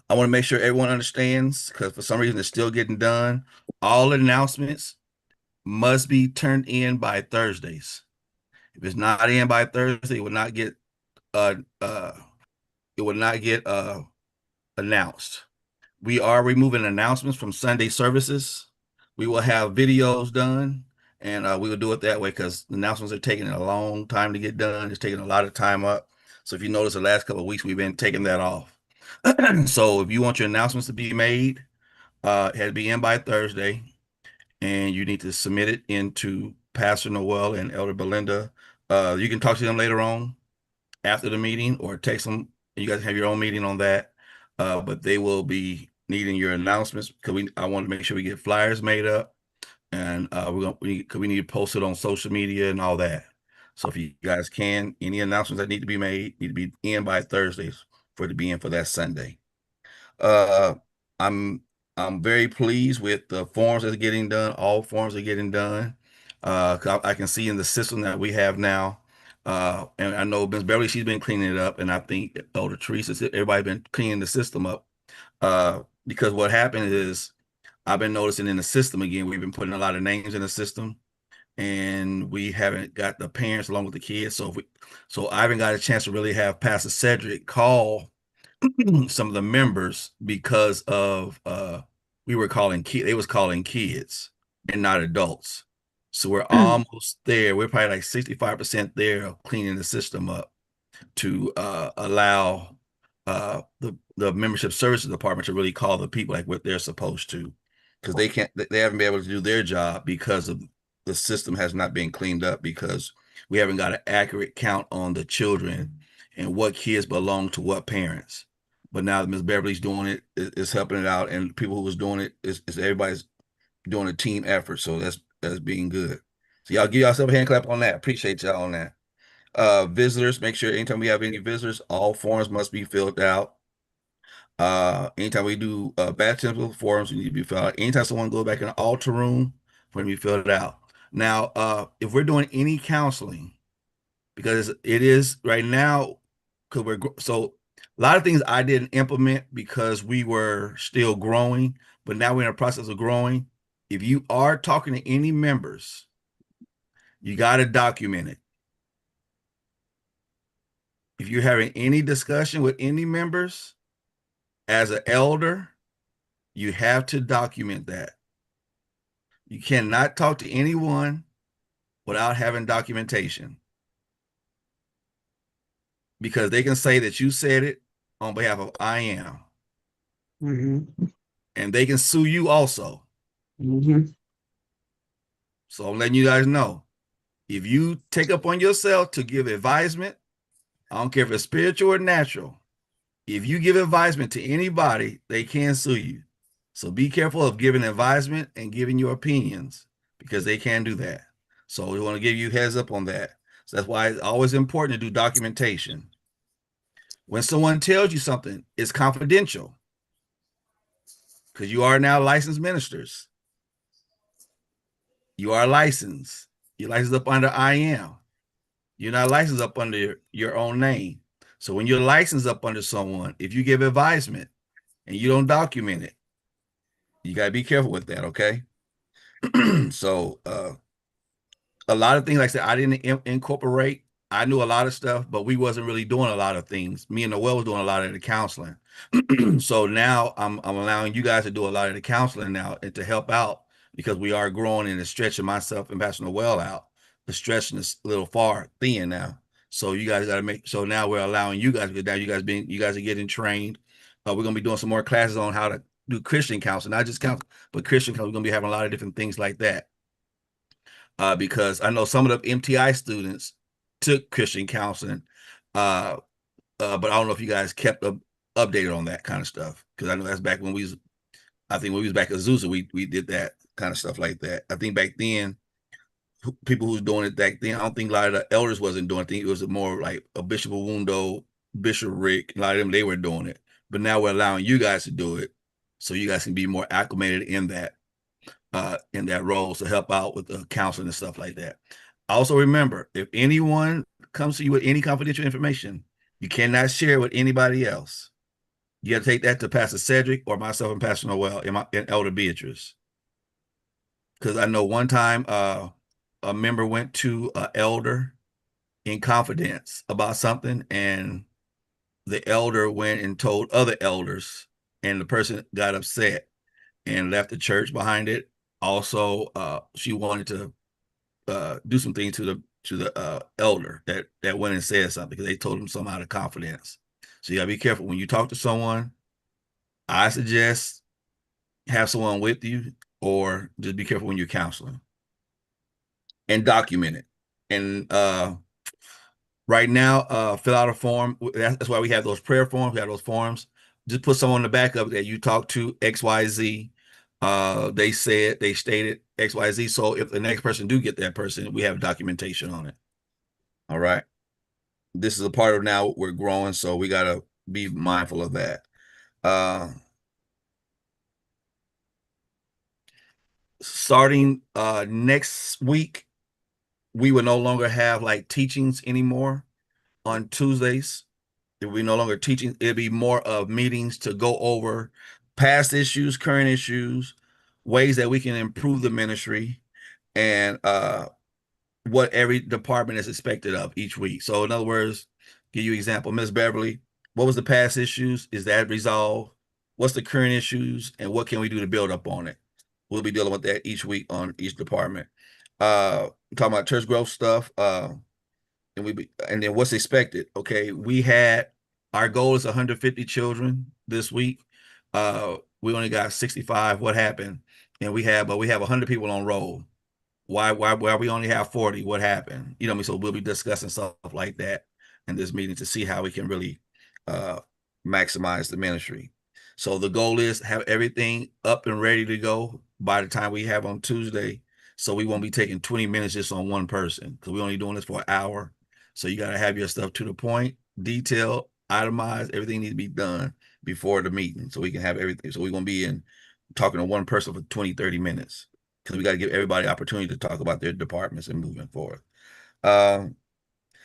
I want to make sure everyone understands because for some reason it's still getting done. All announcements must be turned in by Thursdays. If it's not in by Thursday, uh uh it will not get announced. We are removing announcements from Sunday services. We will have videos done, and we will do it that way because the announcements are taking a long time to get done. It's taking a lot of time up. So if you notice, the last couple of weeks we've been taking that off. So if you want your announcements to be made, it has to be in by Thursday, and you need to submit it into Pastor Noel and Elder Belinda. You can talk to them later on after the meeting or text them. You guys have your own meeting on that. But they will be needing your announcements because I want to make sure we get flyers made up and we need to post it on social media and all that. So if you guys can, any announcements that need to be made need to be in by Thursdays for it to be in for that Sunday. Uh, I'm I'm very pleased with the forms that are getting done. All forms are getting done. 'Cause I can see in the system that we have now. And I know Ms. Beverly, she's been cleaning it up, and I think Elder Teresa, everybody's been cleaning the system up. Because what happened is I've been noticing in the system again, we've been putting a lot of names in the system, and we haven't got the parents along with the kids. So I haven't got a chance to really have Pastor Cedric call some of the members because of we were calling kid they was calling kids and not adults. So we're almost there. We're probably like 65% there of cleaning the system up to allow the membership services department to really call the people like what they're supposed to. Because they haven't been able to do their job because of the system has not been cleaned up because we haven't got an accurate count on the children and what kids belong to what parents. But now that Miss Beverly's doing it, it's helping it out, and people who was doing it is everybody's doing a team effort. So that's being good. So y'all give yourself a hand clap on that. Appreciate y'all on that. Visitors, make sure anytime we have any visitors, all forms must be filled out. Anytime we do baptismal forms, we need to be filled out. Anytime someone go back in the altar room, we need to be filled out. Now, if we're doing any counseling, because it is right now, because so a lot of things I didn't implement because we were still growing, but now we're in the process of growing. If you are talking to any members, you got to document it. If you're having any discussion with any members as an elder, you have to document that. You cannot talk to anyone without having documentation because they can say that you said it on behalf of I am, Mm-hmm. and they can sue you also. Mm-hmm. So I'm letting you guys know if you take up on yourself to give advisement, I don't care if it's spiritual or natural. If you give advisement to anybody, they can sue you. So be careful of giving advisement and giving your opinions because they can do that. So we want to give you heads up on that. So that's why it's always important to do documentation. When someone tells you something, it's confidential because you are now licensed ministers. You are licensed. You're licensed up under I am. You're not licensed up under your own name. So when you're licensed up under someone, if you give advisement and you don't document it, you got to be careful with that, okay? So a lot of things, like I said, I didn't incorporate. I knew a lot of stuff, but we wasn't really doing a lot of things. Me and Noel was doing a lot of the counseling. So now I'm allowing you guys to do a lot of the counseling now and to help out because we are growing and stretching myself and Pastor Noel out. The stretching is a little far thin now. So you guys got to make so now we're allowing you guys because now you guys are getting trained. We're gonna be doing some more classes on how to do Christian counseling, not just counseling, but Christian counseling. We're gonna be having a lot of different things like that because I know some of the MTI students took Christian counseling, uh, but I don't know if you guys kept updated on that kind of stuff because I know that's back when I think when we was back at Azusa, we did that kind of stuff like that. I think back then, people who was doing it back then, I don't think a lot of the elders wasn't doing it. I think it was more like a Bishop Owundo, Bishop Rick, a lot of them, they were doing it. But now we're allowing you guys to do it so you guys can be more acclimated in that role to help out with the counseling and stuff like that. Also remember, if anyone comes to you with any confidential information, you cannot share it with anybody else. You got to take that to Pastor Cedric or myself and Pastor Noel and Elder Beatrice. Because I know one time a member went to an elder in confidence about something, and the elder went and told other elders, and the person got upset and left the church behind it. Also, she wanted to do some things to the elder that went and said something because they told him something out of confidence. So you gotta be careful when you talk to someone. I suggest have someone with you, or just be careful when you're counseling and document it. And right now, fill out a form. That's why we have those prayer forms. We have those forms. Just put someone in the back of it that you talk to XYZ. They stated XYZ. So if the next person do get that person, we have documentation on it. All right. This is a part of now we're growing, so we gotta be mindful of that. Starting next week, we will no longer have like teachings anymore on Tuesdays. If we no longer teaching, it'll be more of meetings to go over past issues, current issues, ways that we can improve the ministry, and what every department is expected of each week. So in other words, give you an example, Ms. Beverly, what was the past issues? Is that resolved? What's the current issues, and what can we do to build up on it? We'll be dealing with that each week on each department. Talking about church growth stuff, and then what's expected. Okay, we had our goal is 150 children this week. We only got 65. What happened? And we have 100 people on roll. Why we only have 40? What happened? You know what I mean? So we'll be discussing stuff like that in this meeting to see how we can really uh maximize the ministry. So the goal is to have everything up and ready to go by the time we have on Tuesday. So we won't be taking 20 minutes just on one person because we're only doing this for an hour. So you got to have your stuff to the point, detailed, itemized. Everything needs to be done before the meeting so we can have everything. So we're going to be in talking to one person for 20, 30 minutes because we got to give everybody opportunity to talk about their departments and moving forward.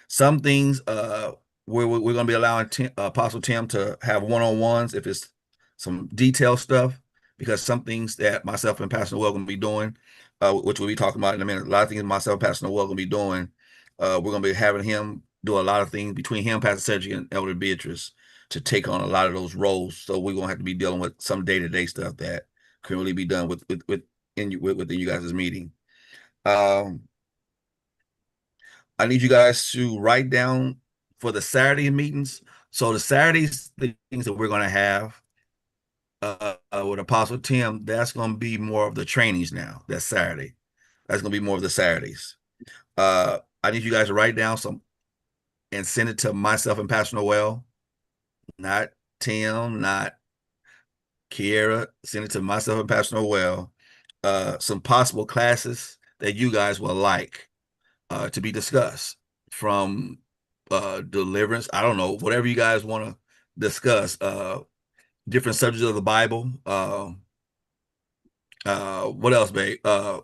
Some things we're going to be allowing Apostle Tim to have one-on-ones if it's some detailed stuff, because some things that myself and Pastor Noel going to be doing, which we'll be talking about in a minute. A lot of things myself and Pastor Noel going to be doing. We're going to be having him do a lot of things between him, Pastor Cedric, and Elder Beatrice to take on a lot of those roles. So we're going to have to be dealing with some day-to-day stuff that can really be done within you guys' meeting. I need you guys to write down for the Saturday meetings. So the Saturdays, the things that we're going to have with Apostle Tim, that's going to be more of the trainings now. That's Saturday. That's going to be more of the Saturdays. I need you guys to write down some and send it to myself and Pastor Noel, not Tim, not Kiera. Send it to myself and Pastor Noel. Some possible classes that you guys will like to be discussed, from deliverance. I don't know, whatever you guys want to discuss. Different subjects of the Bible. What else, babe? Yeah,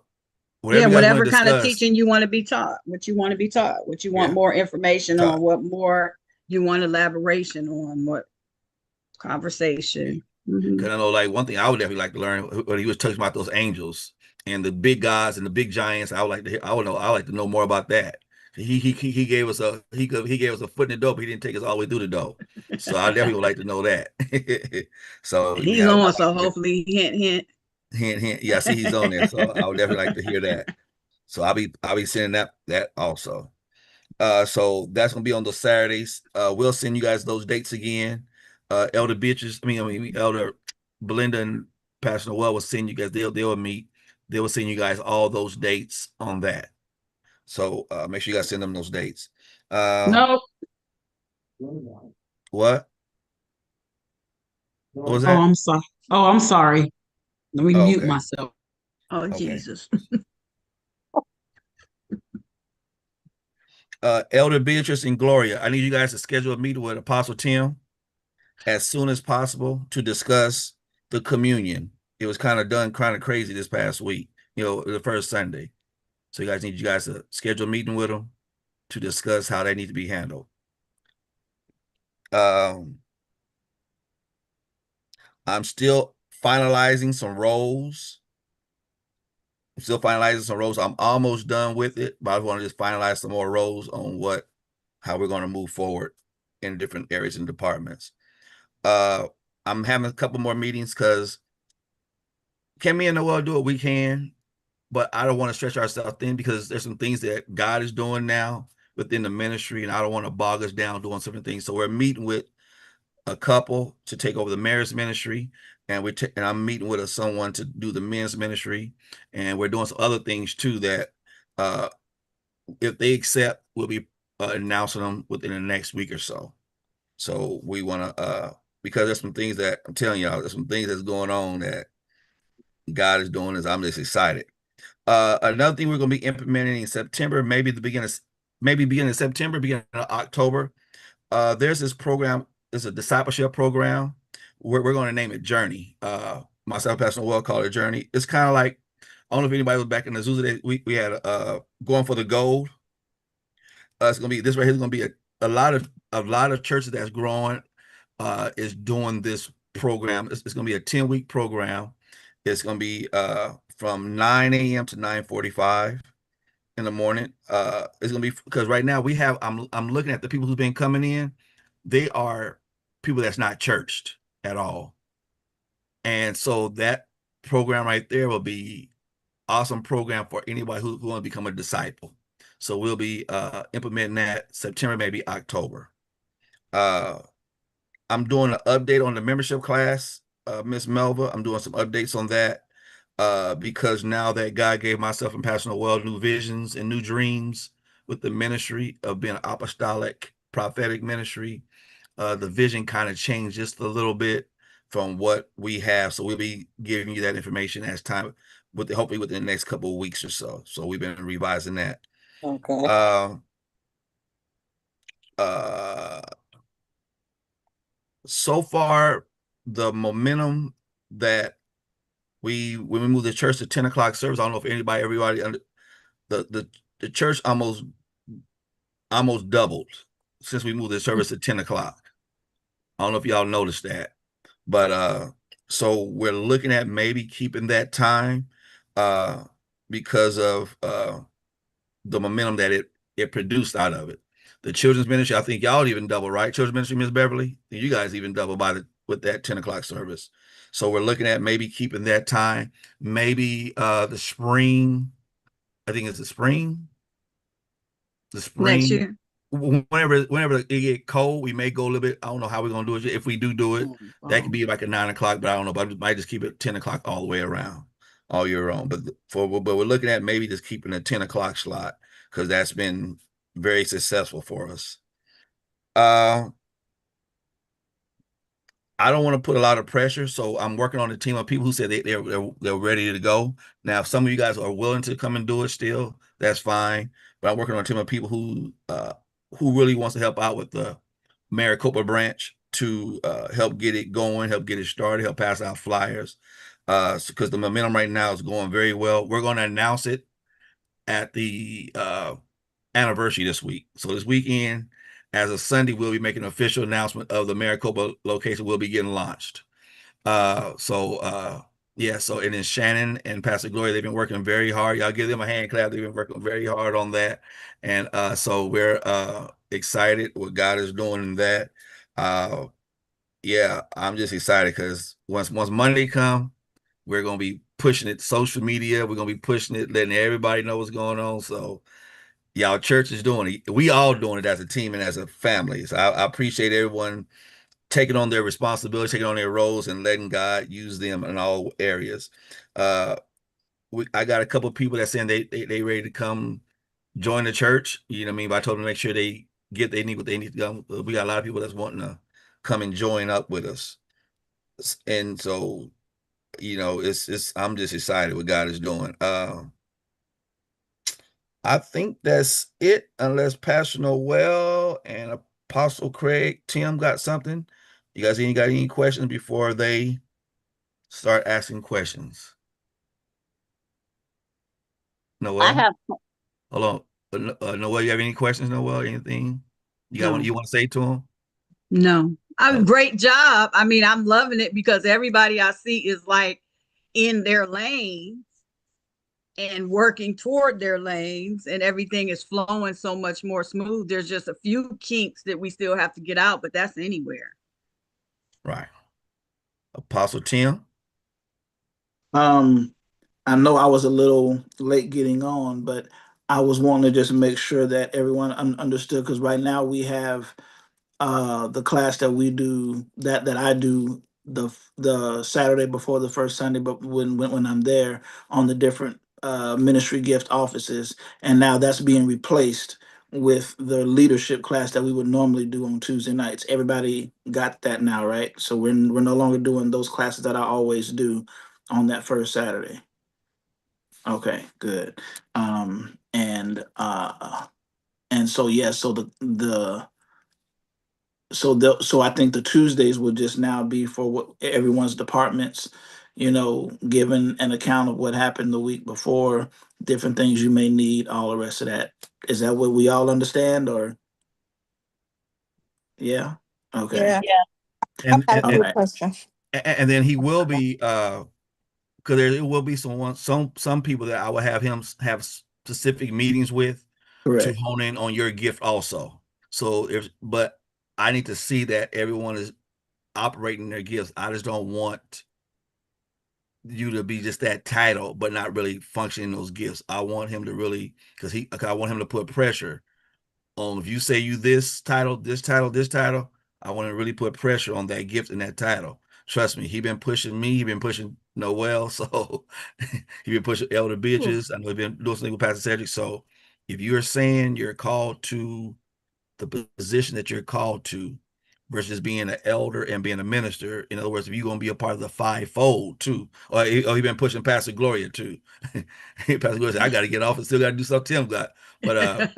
Whatever you guys want whatever to kind of discuss. teaching you want to be taught, what you want to be taught, what you want Yeah, more information on, talk. what more you want elaboration on, what conversation. Because I know, like, one thing I would definitely like to learn when he was talking about those angels and the big gods and the big giants. I would like to hear. I would like to know more about that. He gave us he gave us a foot in the door, but he didn't take us all the way through the door. So I definitely would like to know that. So we He's have on, so hopefully, hint, hint. hint. Yeah, I see he's on there. So I would definitely like to hear that. So I'll be sending that also. So that's gonna be on those Saturdays. We'll send you guys those dates again. Elder Beatrice, Elder Belinda and Pastor Noel will send you guys. They'll meet. They will send you guys all those dates on that. So make sure you guys send them those dates. No. What? What was Oh, that? I'm sorry. Oh, I'm sorry. Let me Oh, mute okay. myself. Oh, Okay. Jesus. Elder Beatrice and Gloria, I need you guys to schedule a meeting with Apostle Tim as soon as possible to discuss the communion. It was kind of crazy this past week, the first Sunday. So you guys to schedule a meeting with them to discuss how they need to be handled. Um, I'm still finalizing some roles. I'm still finalizing some roles. I'm almost done with it, but I want to just finalize some more roles on how we're going to move forward in different areas and departments. Uh, I'm having a couple more meetings because can me and Noel do it? We can, but I don't want to stretch ourselves thin because there's some things that God is doing now within the ministry, and I don't want to bog us down doing certain things. So we're meeting with a couple to take over the marriage ministry, and and I'm meeting with someone to do the men's ministry, and we're doing some other things too that, uh, if they accept, we'll be announcing them within the next week or so. So we want to, because there's some things that I'm telling y'all, there's some things that's going on that God is doing. Is I'm just excited. Another thing we're going to be implementing in September, maybe beginning of September, beginning of October. There's this program, it's a discipleship program. We're going to name it Journey. Myself, Pastor Noel, call it Journey. It's kind of like, I don't know if anybody was back in the Azusa days. We had going for the gold. It's gonna be this right here is gonna be a lot of churches that's growing is doing this program. It's gonna be a 10-week program. It's gonna be from 9 a.m. to 9:45 in the morning. It's gonna be because right now I'm looking at the people who've been coming in. They are people that's not churched at all. And so that program right there will be awesome program for anybody who want to become a disciple. So we'll be implementing that September, maybe October. Uh, I'm doing an update on the membership class, Miss Melva. I'm doing some updates on that because now that God gave myself and Pastor Noel new visions and new dreams with the ministry of being an apostolic prophetic ministry, the vision kind of changed just a little bit from what we have. So we'll be giving you that information as time hopefully within the next couple of weeks or so. So we've been revising that. Okay. Uh, uh, so far, the momentum that when we moved the church to 10 o'clock service, I don't know if everybody under the church almost doubled since we moved the service to 10 o'clock. I don't know if y'all noticed that. But so we're looking at maybe keeping that time uh because of the momentum that it produced out of it. The children's ministry, I think y'all even double, right? Children's ministry, Miss Beverly, you guys even double with that 10 o'clock service. So we're looking at maybe keeping that time. Maybe the spring, I think it's the Next spring. year. Whenever it get cold, we may go a little bit. I don't know how we're gonna do it. If we do it, that could be like a 9 o'clock, but I don't know. But I might just keep it 10 o'clock all the way around, all year round. But we're looking at maybe just keeping a 10 o'clock slot because that's been very successful for us. Uh, I don't want to put a lot of pressure, so I'm working on a team of people who said they're ready to go. Now, if some of you guys are willing to come and do it still, that's fine. But I'm working on a team of people who really wants to help out with the Maricopa branch to help get it going, help get it started, help pass out flyers. Because the momentum right now is going very well. We're going to announce it at the anniversary this week. So this weekend, as of Sunday, we'll be making an official announcement of the Maricopa location will be getting launched. Yeah, so and then Shannon and Pastor Gloria, they've been working very hard. Y'all give them a hand clap. They've been working very hard on that. And so we're excited what God is doing in that. Yeah, I'm just excited because once Monday come, we're gonna be pushing it social media. We're gonna be pushing it, letting everybody know what's going on. So y'all church is doing it. We all doing it as a team and as a family. So I appreciate everyone taking on their responsibility, taking on their roles, and letting God use them in all areas. Uh, I got a couple of people that saying they ready to come join the church. You know what I mean? But I told them to make sure they need what they need to come. We got a lot of people that's wanting to come and join up with us, and so it's I'm just excited what God is doing. I think that's it, unless Pastor Noel and Apostle Craig, Tim got something. You guys got any questions before they start asking questions? I Noel? have, Hold on. Noel, you have any questions, Noel? Anything you No. want to say to him? No. Great job. I mean, I'm loving it because everybody I see is like in their lanes and working toward their lanes, and everything is flowing so much more smooth. There's just a few kinks that we still have to get out, but that's anywhere. Right. Apostle Tim. I know I was a little late getting on, but I was wanting to just make sure that everyone understood, because right now we have the class that we do, that I do the Saturday before the first Sunday, but when I'm there on the different ministry gift offices, and now that's being replaced with the leadership class that we would normally do on Tuesday nights. Everybody got that now, right? So we're no longer doing those classes that I always do on that first Saturday. Okay, good. And so yeah, so so I think the Tuesdays will just now be for what everyone's departments, giving an account of what happened the week before, different things you may need, all the rest of that. Is that what we all understand, or? Yeah. Okay. Yeah, And I have and, a Alright. question. and then he will be because there will be some people that I will have him have specific meetings with to Correct. hone in on your gift also. So but I need to see that everyone is operating their gifts. I just don't want you to be just that title, but not really functioning those gifts. I want him to really, because I want him to put pressure on. If you say you this title, this title, this title, I want to really put pressure on that gift and that title. Trust me, he been pushing me. He been pushing Noel, so he been pushing Elder Beatrice. I know he been doing something with Pastor Cedric. So if you're saying you're called to the position that you're called to versus being an elder and being a minister. In other words, if you're going to be a part of the fivefold too, or he been pushing Pastor Gloria too. Pastor Gloria said, I got to get off and still got to do something Tim got. But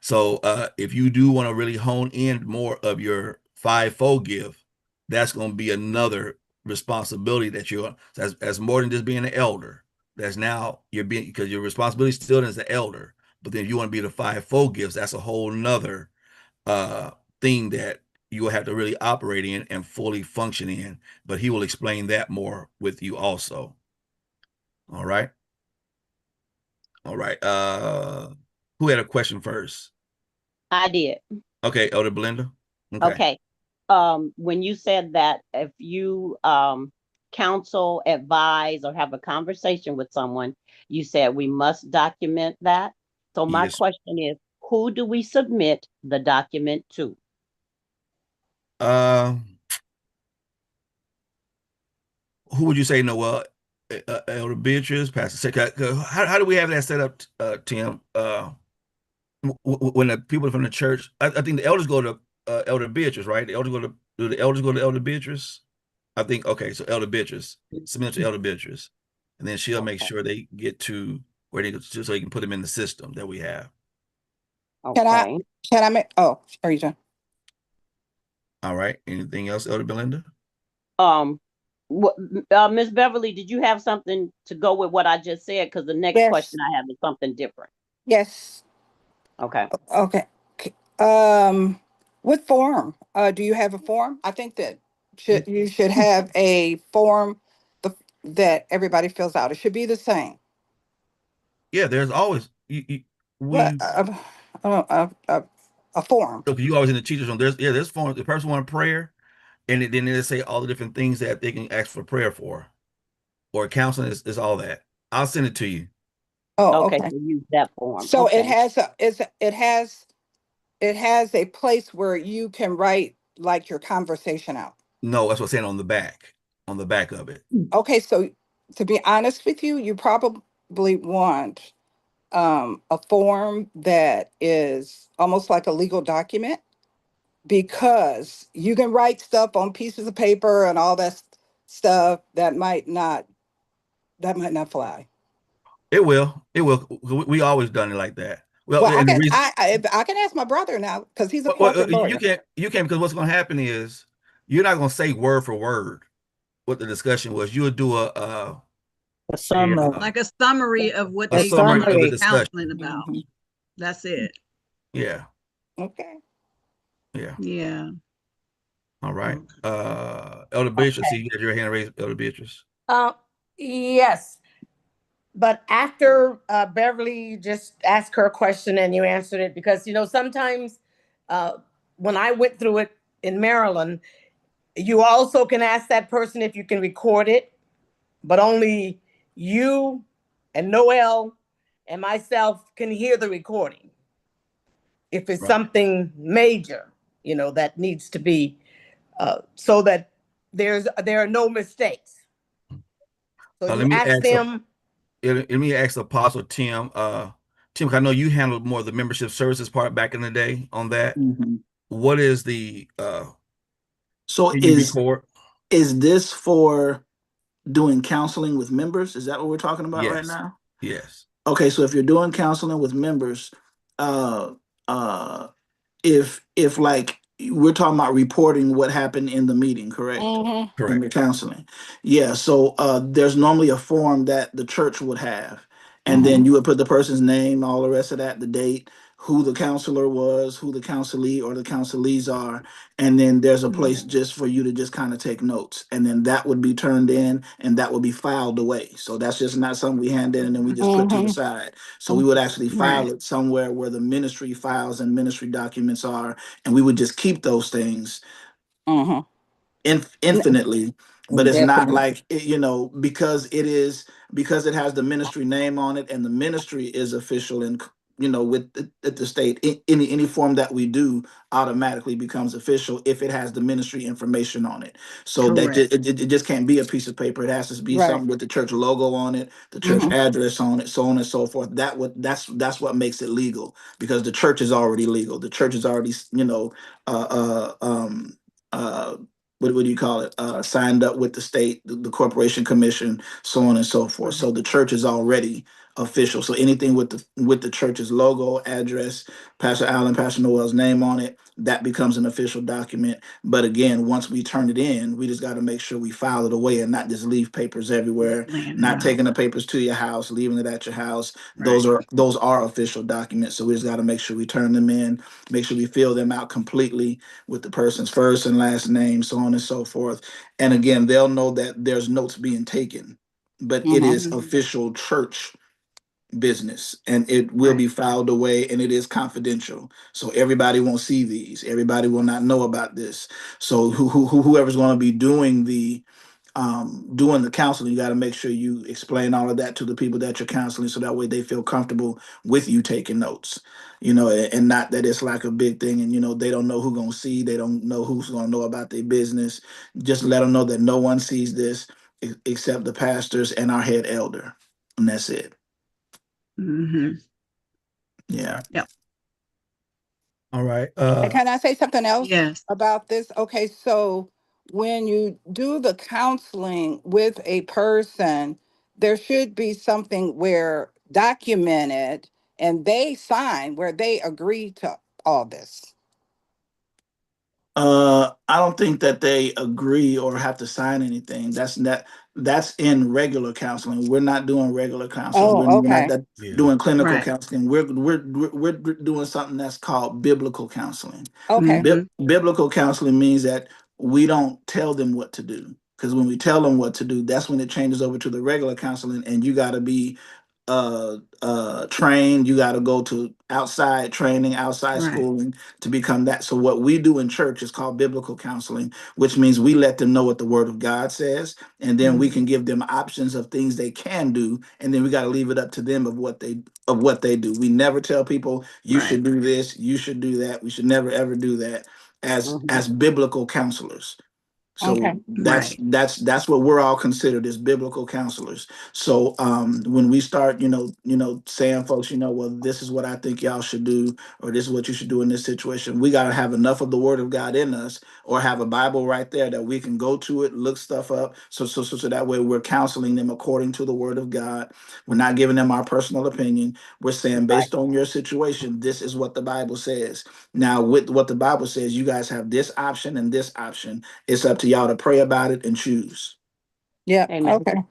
so if you do want to really hone in more of your fivefold gift, that's going to be another responsibility that you're as more than just being an elder. That's now you're being, because your responsibility still is the elder. But then if you want to be the fivefold gifts, that's a whole nother thing that you will have to really operate in and fully function in. But he will explain that more with you also. All right. All right. Who had a question first? I did. Okay, Elder Belinda. Okay. When you said that if you counsel, advise, or have a conversation with someone, you said we must document that. So my Yes. question is, who do we submit the document to? Who would you say, Noel? Elder Beatrice, Pastor Sec. How do we have that set up, Tim? When the people from the church, I think the elders go to Elder Beatrice, right? The elders do the elders go to Elder Beatrice? I think, okay, so Elder Beatrice, submit to Elder Beatrice, and then she'll make sure they get to where they go, so they can put them in the system that we have. Okay. Can I make, oh, are you done? All right. Anything else, Elder Belinda? Miss Beverly, did you have something to go with what I just said? Because the next Yes. question I have is something different. Yes. Okay. Okay. What form? Do you have a form? I think that you should have a form that everybody fills out. It should be the same. Yeah, there's always What, a form. look, you always in the teachers room. There's forms. The person want a prayer, and then they say all the different things that they can ask for prayer for, or counseling is all that. I'll send it to you. Oh, Okay. okay. So use that form. So Okay. it has a place where you can write like your conversation out. No, that's what I'm saying on the back of it. Okay, so to be honest with you, you probably want a form that is almost like a legal document, because you can write stuff on pieces of paper and all that stuff that might not fly. It will. We always done it like that. Well, Well, and the reason, I can ask my brother now because he's a corporate you lawyer. can't because what's going to happen is you're not going to say word for word what the discussion was. You'll do A summary. Like a summary of what a they summary of the were discussion. counseling about. Mhm. That's it. Yeah. Okay. Yeah. Yeah. All right. Elder Beatrice, see you got your hand raised, Elder Beatrice. Yes, but after Beverly just asked her question and you answered it, because sometimes when I went through it in Maryland, you also can ask that person if you can record it, but only you and Noel and myself can hear the recording. If it's Right. something major, that needs to be so that there are no mistakes. So Let you me ask ask them. let me ask Apostle Tim. Tim, I know you handled more of the membership services part back in the day on that. Mhm. What is the So can you record? is this for doing counseling with members? Is that what we're talking about right Yes. now? Yes. Okay, so if you're doing counseling with members, uh, uh, if like we're talking about reporting what happened in the meeting, correct? Mm-hmm. In Correct. the counseling. Yeah, so there's normally a form that the church would have. And then you would put the person's name, all the rest of that, the date, who the counselor was, who the counselee or the counselees are. And then there's a place just for you to just kind of take notes. And then that would be turned in and that would be filed away. So that's just not something we hand in and then we just put to the Mm-hmm. side. So we would actually file Right. it somewhere where the ministry files and ministry documents are, and we would just keep those things Mm-hmm. infinitely. But it's not Definitely. like because because it has the ministry name on it and the ministry is official and with the state, any form that we do automatically becomes official if it has the ministry information on it. So that Correct. it just can't be a piece of paper. It has to be Right. something with the church logo on it, the church Mm-hmm. address on it, so on and so forth. That's what makes it legal, because the church is already legal. The church is already uh, uh, um, uh, what do you call it? Signed up with the state, the corporation commission, so on and so forth. So the church is already official. So anything with the church's logo, address, Pastor Allen, Pastor Noel's name on it, that becomes an official document. But again, once we turn it in, we just got to make sure we file it away and not just leave papers everywhere, Laying it not out. taking the papers to your house, leaving it at your house. Right. Those are official documents. So we just got to make sure we turn them in, make sure we fill them out completely with the person's first and last name, so on and so forth. And again, they'll know that there's notes being taken, but it Mm-hmm. is official church business and it will Right. be filed away and it is confidential. So everybody won't see these. Everybody will not know about this. So whoever's going to be doing the counseling, you got to make sure you explain all of that to the people that you're counseling so that way they feel comfortable with you taking notes, and not that it's like a big thing and they don't know who's going to see, they don't know who's going to know about their business. Just let them know that no one sees this except the pastors and our head elder, and that's it. Mm-hmm. Yeah. Yep. All right. And can I say something else Yes. about this? Okay, so when you do the counseling with a person, there should be something where documented and they sign where they agree to all this. I don't think that they agree or have to sign anything. That's in regular counseling. We're not doing regular counseling. Oh, We're not okay. that Yeah. doing clinical Right. counseling. We're doing something that's called biblical counseling. Okay. Biblical counseling means that we don't tell them what to do. Because when we tell them what to do, that's when it changes over to the regular counseling, and you got to be trained. You got to go to outside training, outside Right. schooling to become that. So what we do in church is called biblical counseling, which means we let them know what the word of God says, and then we can give them options of things they can do, and then we got to leave it up to them of what they do. We never tell people you Right. should do this, you should do that. We should never ever do that as biblical counselors. Okay. So Right. that's what we're all considered as biblical counselors. So when we start, saying folks, well, this is what I think y'all should do, or this is what you should do in this situation, we got to have enough of the Word of God in us, or have a Bible right there that we can go to it, look stuff up, so that way we're counseling them according to the Word of God. We're not giving them our personal opinion. We're saying based on your situation, this is what the Bible says. Now, with what the Bible says, you guys have this option and this option. It's up to y'all to pray about it and choose. Yeah. Amen. Okay. And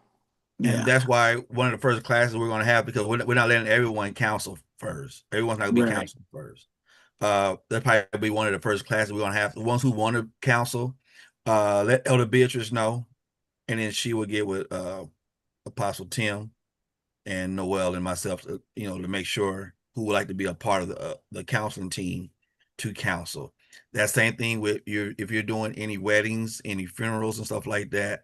Yeah. that's why one of the first classes we're going to have, because we're not letting everyone counsel first. Everyone's not going to be Right. counseled first. That'll probably be one of the first classes we're going to have. The ones who want to counsel, let Elder Beatrice know, and then she will get with Apostle Tim and Noel and myself, to, to make sure who would like to be a part of the counseling team to counsel. That same thing with if you're doing any weddings, any funerals and stuff like that,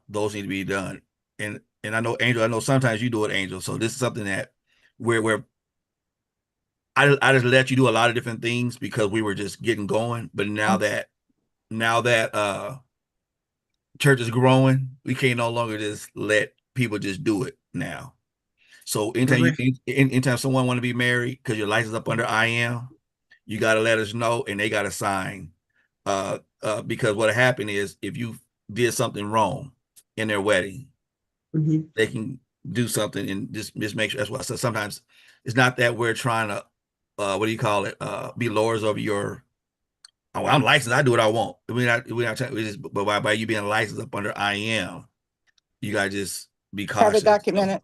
those need to be done. And I know, Angel, I know sometimes you do it, Angel. So this is something that where I just let you do a lot of different things because we were just getting going. But now that church is growing, we can't no longer just let people just do it now. So anytime someone want to be married because your license up under IM, you got to let us know and they got to sign. Because what happened is if you did something wrong in their wedding, they can do something and just make sure. That's why I said sometimes it's not that we're trying to what do you call it? Be lords over your. Oh, I'm licensed. I do what I want. We're not trying. But by you being licensed up under IM, you gotta just be Have cautious. it documented.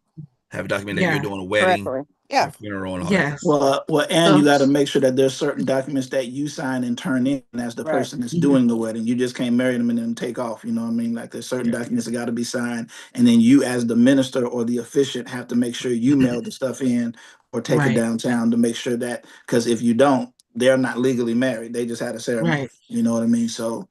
Have it documented that you're doing a wedding, Correctly. Yeah. a funeral, and all Yes. that. Well, and you got to make sure that there's certain documents that you sign and turn in as the Right. person that's doing the wedding. You just can't marry them and then take off. You know what I mean? Like there's certain documents that got to be signed, and then you, as the minister or the officiant, have to make sure you mail the stuff in or take it downtown to make sure that, because if you don't, they're not legally married. They just had a ceremony. Right. You know what I mean? So.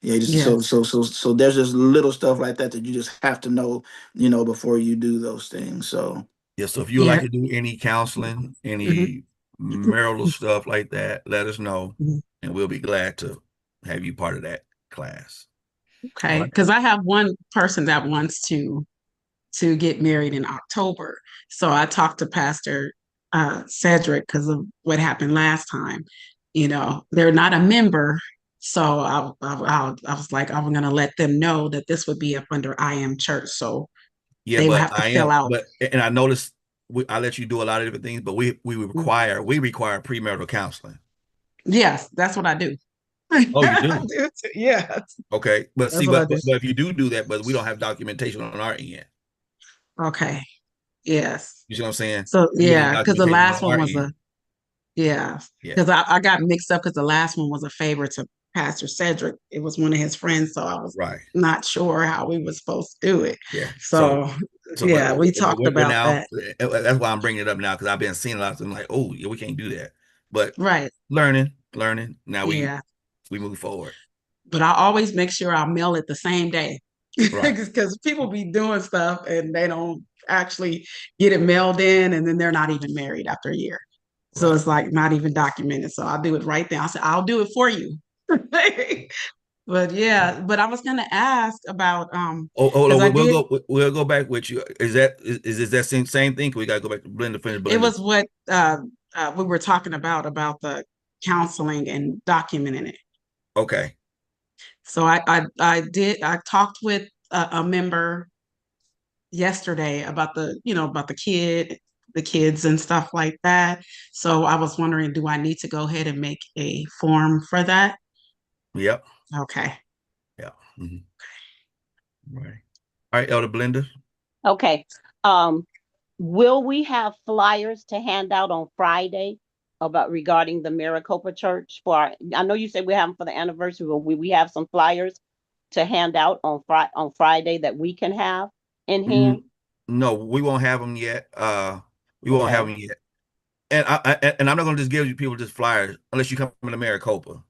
Yeah, just Yes. so there's just little stuff like that you just have to know, before you do those things. So Yeah, so if you would like to do any counseling, any marital stuff like that, let us know, and we'll be glad to have you part of that class. Okay, All right. because I have one person that wants to get married in October. So I talked to Pastor Cedric because of what happened last time. They're not a member, so I was like, I'm going to let them know that this would be up under IM Church. So Yeah, they would but have to fill out. and I noticed I let you do a lot of different things, but we require premarital counseling. Yes, that's what I do. Oh, you do? I do too. Yes. Okay, but That's see, what I but do. if you do that, but we don't have documentation on our end. Okay. Yes. You see what I'm saying? So We don't have yeah, because the documentation last on one our was end. yeah, Yeah. because I got mixed up because the last one was a favor to Pastor Cedric. It was one of his friends, so I was Right. not sure how we were supposed to do it. Yeah. So yeah, we but talked we're about now, that. that's why I'm bringing it up now because I've been seeing a lot of them like, oh yeah, we can't do that. But Right. learning. Now Yeah. we move forward. But I always make sure I mail it the same day. Right. Because people be doing stuff and they don't actually get it mailed in and then they're not even married after a year. So Right. it's like not even documented. So I'll do it right there. I said, I'll do it for you. But yeah, but I was gonna ask about hold on, I we'll go back with you. Is that same thing? We gotta go back to Blender, finish Blender. It was what we were talking about the counseling and documenting it. Okay. So I talked with a member yesterday about the kids and stuff like that. So I was wondering, do I need to go ahead and make a form for that? Yep. Okay. Yeah. Right. All right, Elder Blender. Okay. Will we have flyers to hand out on Friday regarding the Maricopa Church I know you said we have them for the anniversary, but we have some flyers to hand out on Friday that we can have in hand? No, we won't have them yet. We won't have them yet. And I'm not going to just give you people just flyers unless you come to Maricopa.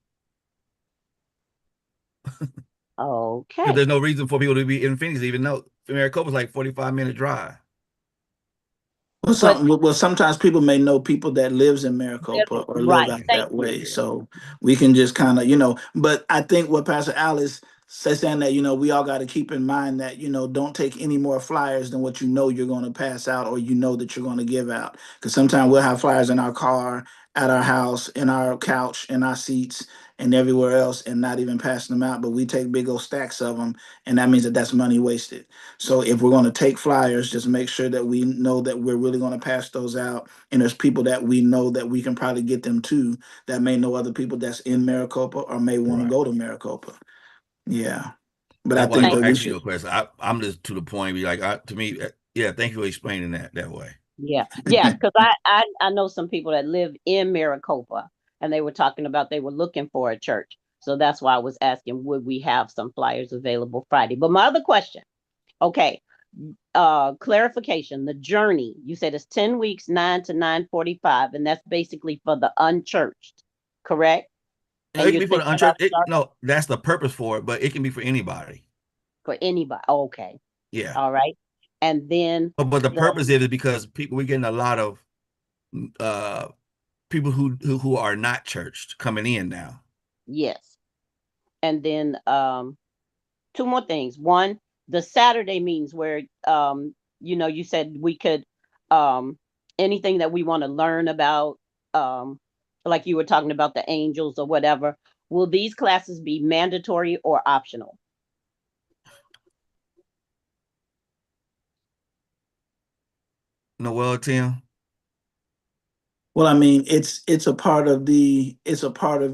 Okay. There's no reason for people to be in Phoenix, even though Maricopa's like 45-minute drive. Well, sometimes people may know people that lives in Maricopa or live out that way. So we can just kind of, but I think what Pastor Alice says saying that, we all got to keep in mind that, don't take any more flyers than what you're going to pass out or that you're going to give out. Because sometimes we'll have flyers in our car, at our house, in our couch, in our seats, and everywhere else and not even passing them out. But we take big old stacks of them, and that means that that's money wasted. So if we're going to take flyers, just make sure that we know that we're really going to pass those out. And there's people that we know that we can probably get them to that may know other people that's in Maricopa or may want to go to Maricopa. Yeah. But That's I think why that I we asked you should. a question. I'm just to the point, be like, to me, yeah, thank you for explaining that way. Yeah, because I know some people that live in Maricopa, and they were talking about they were looking for a church. So that's why I was asking, would we have some flyers available Friday? But my other question, okay, clarification, the journey, you said it's 10 weeks, 9 to 9:45, and that's basically for the unchurched, correct? No, And it can you're be for the thinking about unchurched. starting No, that's the purpose for it, but it can be for anybody. for anybody. Okay, Yeah. all right. And then But the the purpose is because we're getting a lot of uh people who are not churched coming in now. yes. And then two more things. One, the Saturday meetings where you said we could anything that we want to learn about, like you were talking about the angels or whatever. Will these classes be mandatory or optional? Noel, Tim. Well, I mean, it's a part of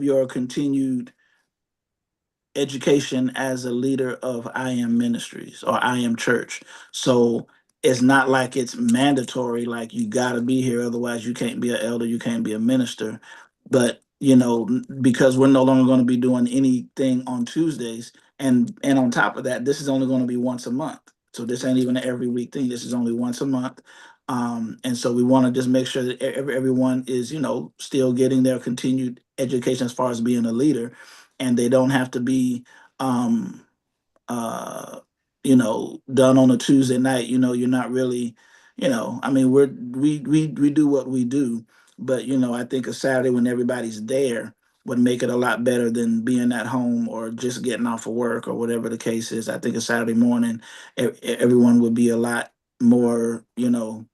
your continued education as a leader of I Am Ministries or I Am Church. So it's not like it's mandatory, like you got to be here, otherwise you can't be an elder, you can't be a minister. But because we're no longer going to be doing anything on Tuesdays, and on top of that, this is only going to be once a month. So this ain't even an every week thing. This is only once a month. And so we want to just make sure that everyone is, still getting their continued education as far as being a leader, and they don't have to be um done on a Tuesday night. You're not really, I mean, we do what we do, but I think a Saturday when everybody's there would make it a lot better than being at home or just getting off of work or whatever the case is. I think a Saturday morning everyone would be a lot more Receptive.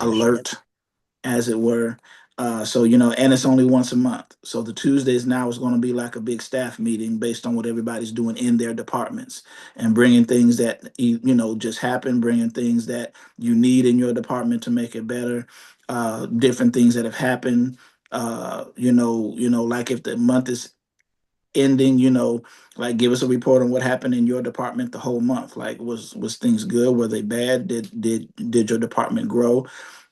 alert, as it were. So, and it's only once a month. So the Tuesdays now is going to be like a big staff meeting based on what everybody's doing in their departments and bringing things that, just happen, bringing things that you need in your department to make it better, different things that have happened. Like if the month is ending, like give us a report on what happened in your department the whole month. Like was things good? Were they bad? Did your department grow?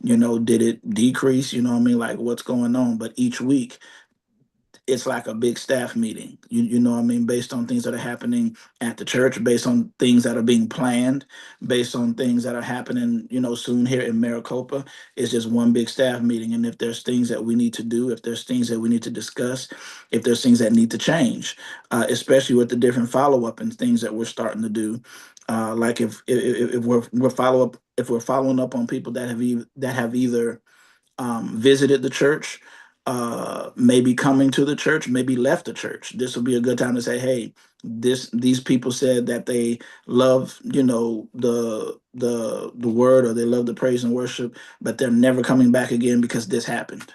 Did it decrease? You know what I mean? Like what's going on? But each week it's like a big staff meeting. You know what I mean? Based on things that are happening at the church, based on things that are being planned, based on things that are happening, soon here in Maricopa. It's just one big staff meeting. And if there's things that we need to do, if there's things that we need to discuss, if there's things that need to change, especially with the different follow-up and things that we're starting to do. Like if we're following up on people that have either visited the church, maybe coming to the church, maybe left the church. This will be a good time to say, hey, these people said that they love, the word, or they love the praise and worship, but they're never coming back again because this happened.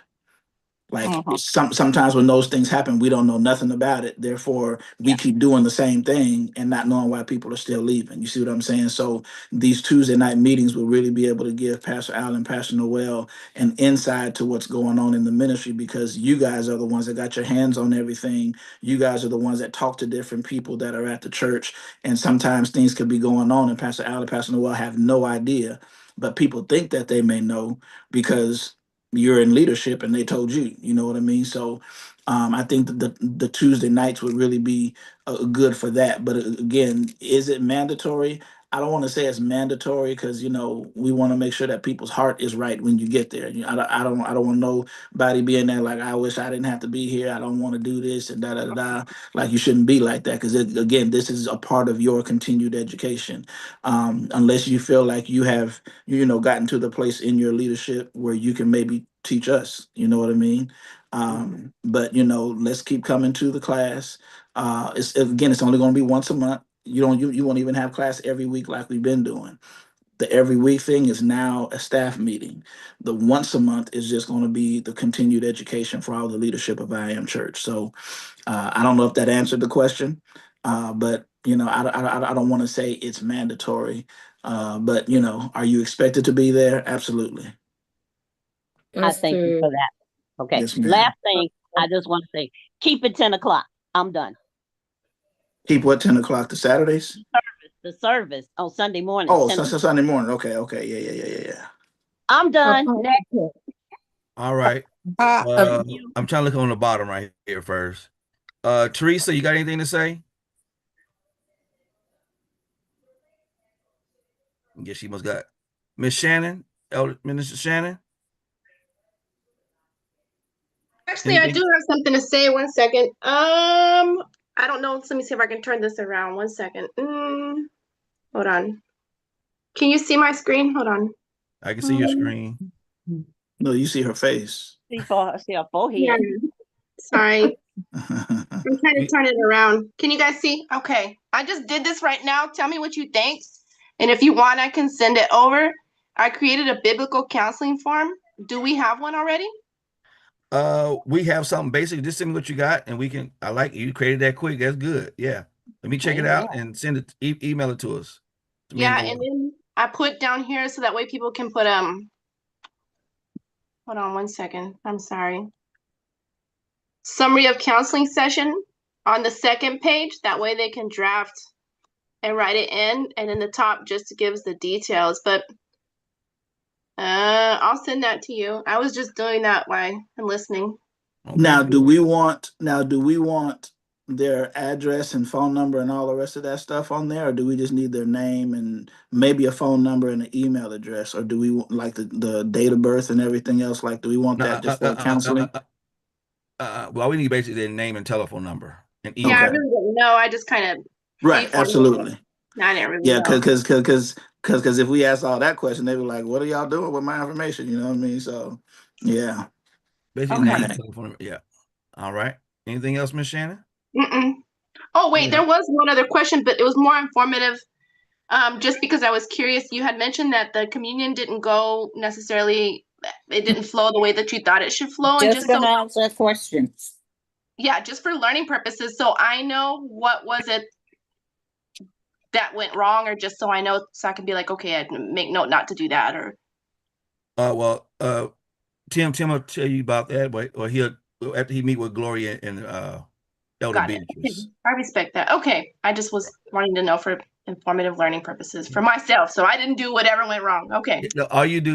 Like Mhm. sometimes when those things happen, we don't know nothing about it. Therefore, we Yeah. keep doing the same thing and not knowing why people are still leaving. You see what I'm saying? So these Tuesday night meetings will really be able to give Pastor Allen, Pastor Noel, an insight to what's going on in the ministry, because you guys are the ones that got your hands on everything. You guys are the ones that talk to different people that are at the church, and sometimes things could be going on, and Pastor Allen, Pastor Noel have no idea, but people think that they may know because you're in leadership and they told you. You know what I mean? So I think that the Tuesday nights would really be good for that. But again, is it mandatory? I don't want to say it's mandatory, because we want to make sure that people's heart is right when you get there. I don't want nobody being there like, I wish I didn't have to be here, I don't want to do this, and da da da da. Like, you shouldn't be like that, because again, this is a part of your continued education. Unless you feel like you have gotten to the place in your leadership where you can maybe teach us. You know what I mean? But let's keep coming to the class. It's only going to be once a month. You won't even have class every week like we've been doing. The every week thing is now a staff meeting. The once a month is just going to be the continued education for all the leadership of I Am Church. So I don't know if that answered the question, but I don't want to say it's mandatory. But are you expected to be there? Absolutely. I thank you for Mr. that. Okay. Yes, ma'am. Last thing, I just want to say, keep it 10 o'clock. I'm done. Keep what, 10 o'clock to Saturdays? The service on Sunday morning, Oh, 10 o'clock. Sunday morning. Okay. Yeah. I'm done. Next. All right. Uh, Thank you. I'm trying to look on the bottom right here first. Teresa, you got anything to say? I guess she must got Miss Shannon, Elder Minister Shannon. Actually, I Anything? do have something to say. 1 second. I don't know. Let me see if I can turn this around. 1 second. Hold on. Can you see my screen? Hold on. I can see your screen. No, you see her face. See her forehead. Yeah. Sorry. I'm trying to We- turn it around. Can you guys see? Okay. I just did this right now. Tell me what you think. And if you want, I can send it over. I created a biblical counseling form. Do we have one already? We have something basic. Just send me what you got, and we can. I like you created that quick. That's good. Yeah. Let me check it out and send it. Email it to us. To me Yeah, and and Gordon. then I put down here so that way people can put hold on 1 second. I'm sorry. Summary of counseling session on the second page. That way they can draft and write it in, and in the top just gives the details. But I'll send that to you. I was just doing that while I'm listening. Okay. Now, do we want their address and phone number and all the rest of that stuff on there, or do we just need their name and maybe a phone number and an email address, or do we want like the date of birth and everything else? Like, do we want that just for counseling? Well, we need basically their name and telephone number and Yeah, I email. Okay. really didn't know. I just kind of Right, absolutely. I didn't really Yeah, know. because if we ask all that question, they were like, "What are y'all doing with my information?" You know what I mean? So, yeah. Basically, Okay. name and telephone number. Yeah. All right. Anything else, Miss Shannon? Oh wait, Yeah. there was one other question, but it was more informative. Just because I was curious, you had mentioned that the communion didn't go necessarily, it didn't flow the way that you thought it should flow, and Just gonna answer questions. yeah, just for learning purposes, so I know what was it that went wrong, or just so I know, so I can be like, okay, I'd make note not to do that, or Well, Tim will tell you about that, but or he'll after he meet with Gloria and Elder got it. Okay. Beatrice. I respect that. Okay, I just was wanting to know for informative learning purposes for myself, so I didn't do whatever went wrong. Okay. All you do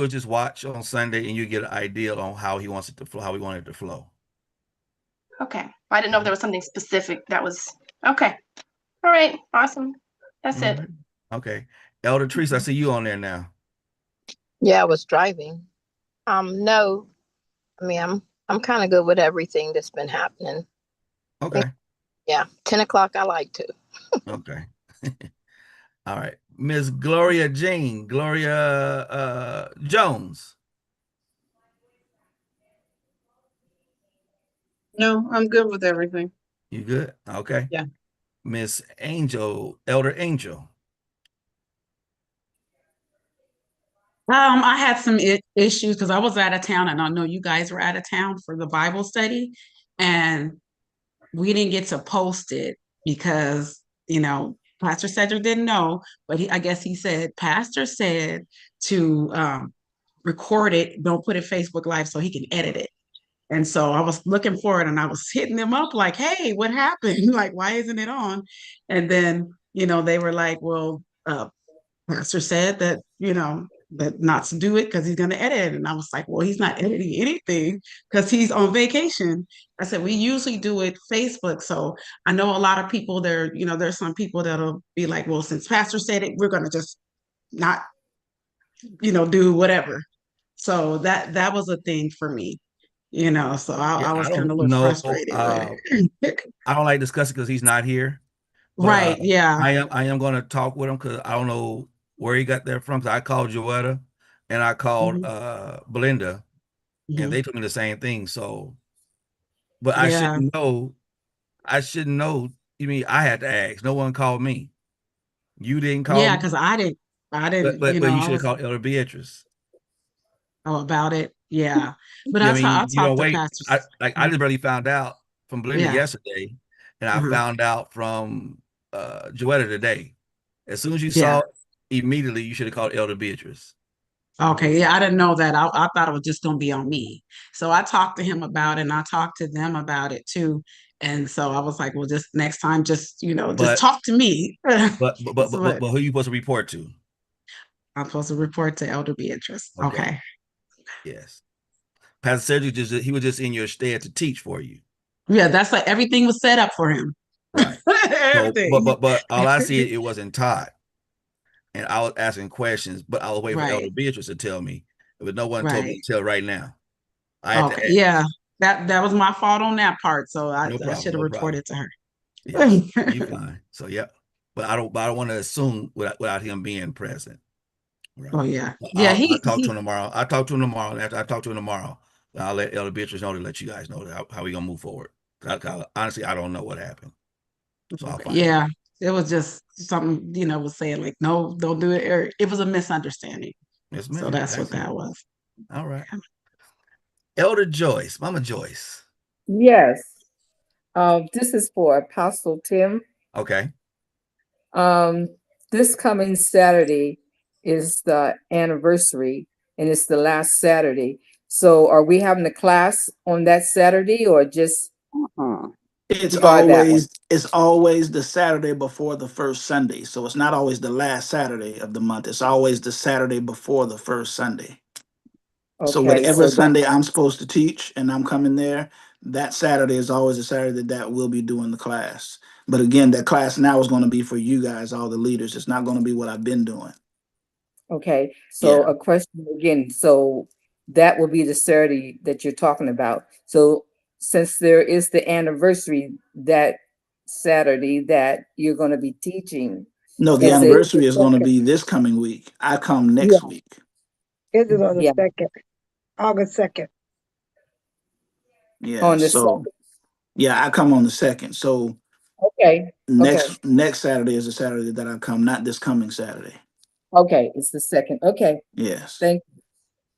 is just watch on Sunday, and you get an idea on how he wants it to flow, how we want it to flow. Okay. I didn't know if there was something specific that was okay. All right. Awesome. That's it. Right. Okay. Elder Teresa, I see you on there now. Yeah, I was driving. No, I mean I'm kind of good with everything that's been happening. Okay. Yeah, 10 o'clock. I like to. Okay. All right. Miss Gloria Jones. No, I'm good with everything. You good? Okay. Yeah. Miss Elder Angel. I had some issues because I was out of town, and I know you guys were out of town for the Bible study, and we didn't get to post it because, Pastor Cedric didn't know, but I guess he said, Pastor said to record it, don't put it Facebook Live so he can edit it. And so I was looking for it, and I was hitting them up like, hey, what happened? Like, why isn't it on? And then, they were like, well, Pastor said that, that not to do it because he's going to edit it. And I was like, well, he's not editing anything because he's on vacation. I said, we usually do it Facebook. So I know a lot of people there, there's some people that'll be like, well, since Pastor said it, we're going to just not, do whatever. So that was a thing for me, so I was kind of a little frustrated. I don't like discussing because he's not here. But, Right. Yeah. I am going to talk with him because I don't know where he got that from. Because I called Joetta and I called Belinda, and they told me the same thing. So, but I shouldn't know. I shouldn't know. You mean I had to ask? No one called me. You didn't call Yeah, me? because I didn't. But you should have called Elder Beatrice. Oh, about it. Yeah. But Yeah, I talked to wait. Pastor. I just barely found out from Belinda yesterday, and I found out from Joetta today. As soon as you saw it, immediately you should have called Elder Beatrice. Okay, yeah, I didn't know that. I thought it was just gonna be on me. So I talked to him about it, and I talked to them about it too. And so I was like, well, just next time, just just talk to me. But who are you supposed to report to? I'm supposed to report to Elder Beatrice. Okay. Yes. Pastor Cedric he was just in your stead to teach for you. Yeah, that's like everything was set up for him. Right. So, Everything. but all I see it wasn't Todd, and I was asking questions, but I was waiting for Elder Right, Beatrice to tell me. But no one told me right. until right now. I had to Okay, ask. yeah. That was my fault on that part. So No I problem. should have No problem. reported to her. Yeah, you fine. So yeah, but I don't. But I don't want to assume without him being present. Right. Oh yeah. Yeah, I'll talk to he him tomorrow. I'll talk to him tomorrow. And after I talk to him tomorrow, I'll let Elder Beatrice know to let you guys know how we gonna move forward. Honestly, I don't know what happened, so I'll okay. find out. Yeah. It was just something, was saying like, no, don't do it. Or it was a misunderstanding. Yes, So ma'am. that's what Excellent. that was. All right. Elder Joyce, Mama Joyce. Yes. This is for Apostle Tim. Okay. Um, this coming Saturday is the anniversary and it's the last Saturday. So are we having a class on that Saturday or just It's regard that one? always the Saturday before the first Sunday. So it's not always the last Saturday of the month. It's always the Saturday before the first Sunday. So Okay, whatever so that, Sunday I'm supposed to teach and I'm coming there, that Saturday is always a Saturday that we'll be doing the class. But again, that class now is going to be for you guys, all the leaders. It's not going to be what I've been doing. okay. Yeah. So a question again. So that will be the Saturday that you're talking about. So since there is the anniversary that Saturday that you're going to be teaching, No, the is it? anniversary is going to be this coming week. I come next week. It is on the Yeah, 2nd, August 2nd. Yeah. on the So second. yeah, I come on the 2nd. So Okay, okay, next Saturday is the Saturday that I come, not this coming Saturday. okay. It's the second. Okay, Yes. thank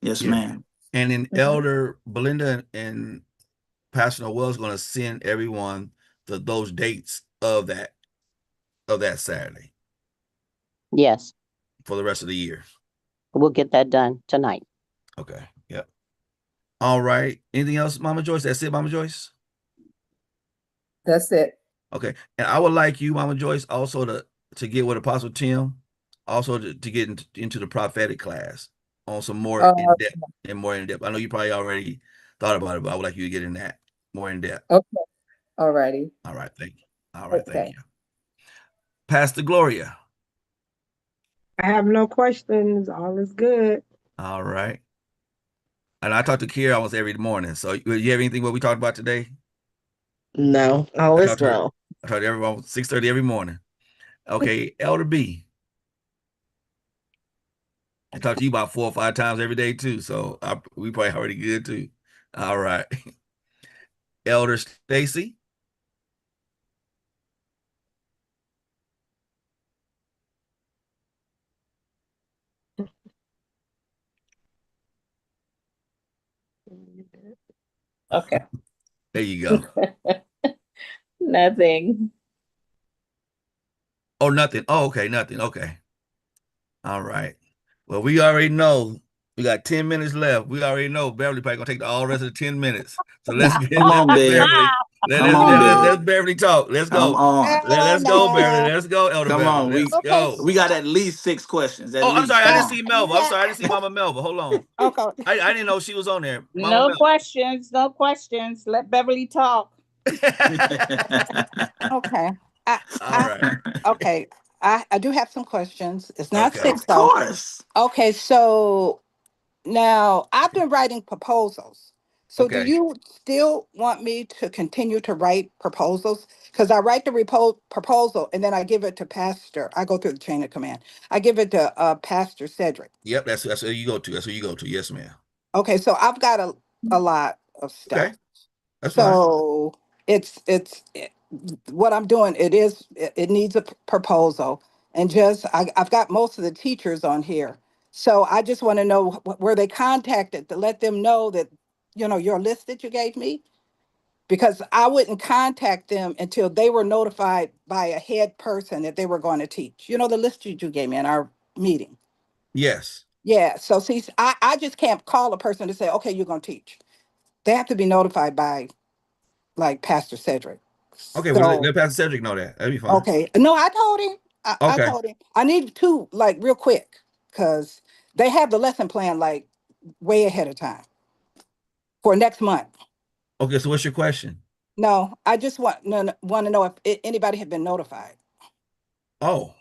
Yes, Yeah. ma'am. And then Mhm. Elder Belinda and Pastor Noel is going to send everyone those dates of that Saturday Yes, for the rest of the year. we'll get that done tonight. Okay. Yep. All right. Anything else, Mama Joyce? That's it, Mama Joyce? That's it. Okay. And I would like you, Mama Joyce, also to get with Apostle Tim, also to get into the prophetic class on some more Uh, in depth. I know you probably already thought about it, but I would like you to get in that more in depth. okay, all righty. All right. Thank you. All right. Thank Okay. you. Pastor Gloria. I have no questions. All is good. All right. And I talk to Kira almost every morning. So you have anything what we talked about today? No, all I is talk to her. well. I talk to everyone 6:30 every morning. Okay, Elder B. I talk to you about 4 or 5 times every day too. So we probably already good too. All right. Elder Stacy. Okay. There you go. Nothing. Oh, nothing. Oh, okay, nothing. Okay. All right. Well, we already know we got 10 minutes left. We already know Beverly probably gonna take all the rest of the 10 minutes. So let's get Come on, Big. Beverly. Come on, Let's Big. Beverly talk. Let's Come go. on. Let's go, Beverly. Let's go, Elder Come on. Beverly. Let's Okay. go. We got at least 6 questions. At Oh, I'm least. sorry. I Come didn't on. see Melva. I'm Yeah. sorry. I didn't see Mama Melva. Hold on. Okay. I didn't know she was on there. Mama No Melva. questions. No questions. Let Beverly talk. Okay. All right. Okay. I do have some questions. It's not Okay. six Of though. course. Okay, so now I've been writing proposals. So do Okay. you still want me to continue to write proposals? Because I write the proposal and then I give it to Pastor. I go through the chain of command. I give it to Pastor Cedric. Yep. That's where you go to. That's where you go to. Yes, ma'am. Okay, so I've got a lot of stuff. Okay. That's fine. So what I'm doing. It needs a proposal, and I've got most of the teachers on here. So I just want to know were they contacted to let them know that your list that you gave me, because I wouldn't contact them until they were notified by a head person that they were going to teach. You know the list you gave me in our meeting. Yes. Yeah. So see, I just can't call a person to say, okay, you're going to teach. They have to be notified by like Pastor Cedric. Okay. Well, So let Pastor Cedric know that. That'd be fine. okay. No, I told him. I Okay. told him. I need two, like, real quick, because they have the lesson plan, like, way ahead of time for next month. Okay. So what's your question? No, I just want to know if anybody had been notified. Oh,